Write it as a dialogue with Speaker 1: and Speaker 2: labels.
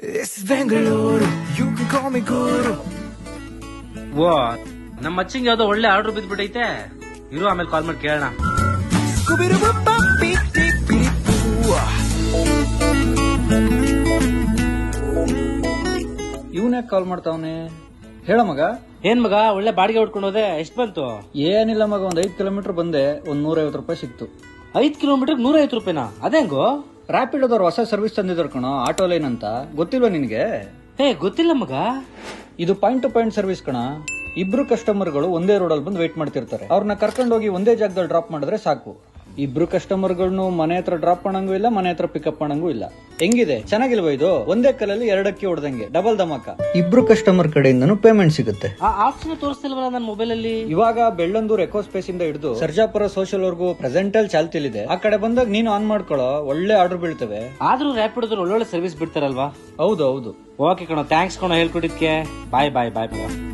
Speaker 1: It's Bangalore, you can call me Guru.
Speaker 2: ಓ ನಮ್ಮ ಅಚ್ಚಂಗೆ ಯಾವ್ದೋ ಒಳ್ಳೆ ಆರ್ಡರ್ ಬಿದ್ಬಿಟ್ಟೈತೆ. ಇರು ಆಮೇಲೆ ಕಾಲ್ ಮಾಡಿ ಕೇಳೋಣ.
Speaker 3: ಇವನ್ಯಾಕೆ ಕಾಲ್ ಮಾಡ್ತಾವನೆ? ಹೇಳ ಮಗ.
Speaker 2: ಏನ್ ಮಗ ಒಳ್ಳೆ ಬಾಡಿಗೆ ಹೊಡ್ಕೊಂಡು ಹೋದೆ, ಎಷ್ಟ್ ಬಂತು?
Speaker 3: ಏನಿಲ್ಲ ಮಗ, ಒಂದ್ 5 ಕಿಲೋಮೀಟರ್ ಬಂದೆ, ಒಂದ್ 150 ರೂಪಾಯಿ ಸಿಕ್ತು.
Speaker 2: 5 ಕಿಲೋಮೀಟರ್ 150 ರೂಪಾಯಿನಾ? ಅದೇಂಗೋ?
Speaker 3: ರ್ಯಾಪಿಡೋದವ್ರು ಹೊಸ ಸರ್ವಿಸ್ ತಂದಿದ್ರು ಕಣೋ, ಆಟೋ ಲೈನ್ ಅಂತ. ಗೊತ್ತಿಲ್ವಾ ನಿನ್ಗೆ?
Speaker 2: ಗೊತ್ತಿಲ್ಲ ಮಗ.
Speaker 3: ಇದು ಪಾಯಿಂಟ್ ಟು ಪಾಯಿಂಟ್ ಸರ್ವಿಸ್ ಕಣ. ಇಬ್ರು ಕಸ್ಟಮರ್ಗಳು ಒಂದೇ ರೋಡಲ್ಲಿ ಬಂದು ವೇಟ್ ಮಾಡ್ತಿರ್ತಾರೆ. ಅವ್ರನ್ನ ಕರ್ಕೊಂಡೋಗಿ ಒಂದೇ ಜಾಗದಲ್ಲಿ ಡ್ರಾಪ್ ಮಾಡಿದ್ರೆ ಸಾಕು. ಇಬ್ರು ಕಸ್ಟಮರ್ಗಳನ್ನು ಮನೆ ಹತ್ರ ಡ್ರಾಪ್ ಮಾಡಂಗೂ ಇಲ್ಲ, ಮನೆ ಹತ್ರ ಪಿಕಪ್ ಮಾಡಂಗೂ ಇಲ್ಲ. ಹೆಂಗಿದೆ, ಚೆನ್ನಾಗಿಲ್ವಾ ಇದು? ಒಂದೇ ಕಲ್ಲಲ್ಲಿ 2 ಅಕ್ಕಿ ಹೊಡೆದಂಗೆ, ಡಬಲ್ ಧಮಾಕ. ಇಬ್ರು ಕಸ್ಟಮರ್ ಕಡೆಯಿಂದನೂ ಪೇಮೆಂಟ್ ಸಿಗುತ್ತೆ.
Speaker 2: ಆ ಆಪ್ಷನ್ ತೋರಿಸ್ತಿಲ್ವಲ್ಲ ನನ್ನ ಮೊಬೈಲ್ ಅಲ್ಲಿ.
Speaker 3: ಇವಾಗ ಬೆಳ್ಳಂದೂರ್ ಎಕೋ ಸ್ಪೇಸ್ ಇಂದ ಹಿಡಿದು ಸರ್ಜಾಪುರ ಸೋಷಿಯಲ್ ವರ್ಗೂ ಪ್ರೆಸೆಂಟ್ ಅಲ್ಲಿ ಚಾಲ್ತಿಲಿದೆ. ಆ ಕಡೆ ಬಂದಾಗ ನೀನು ಆನ್ ಮಾಡ್ಕೊಳ್ಳೋ, ಒಳ್ಳೆ ಆರ್ಡರ್ ಬೀಳ್ತವೆ.
Speaker 2: ಆದ್ರೂ ರ್ಯಾಪಿಡೋದ್ರು ಒಳ್ಳೊಳ್ಳೆ ಸರ್ವಿಸ್ ಬಿಡ್ತಾರಲ್ವಾ?
Speaker 3: ಹೌದು ಹೌದು.
Speaker 2: ಓಕೆ ಕಣೋ, ಥ್ಯಾಂಕ್ಸ್ ಕಣೋ ಹೇಳ್ಕೊಟ್ಟಿದ್ಕೆ. ಬಾಯ್ ಬಾಯ್ ಬಾಯ್ ಮಗ.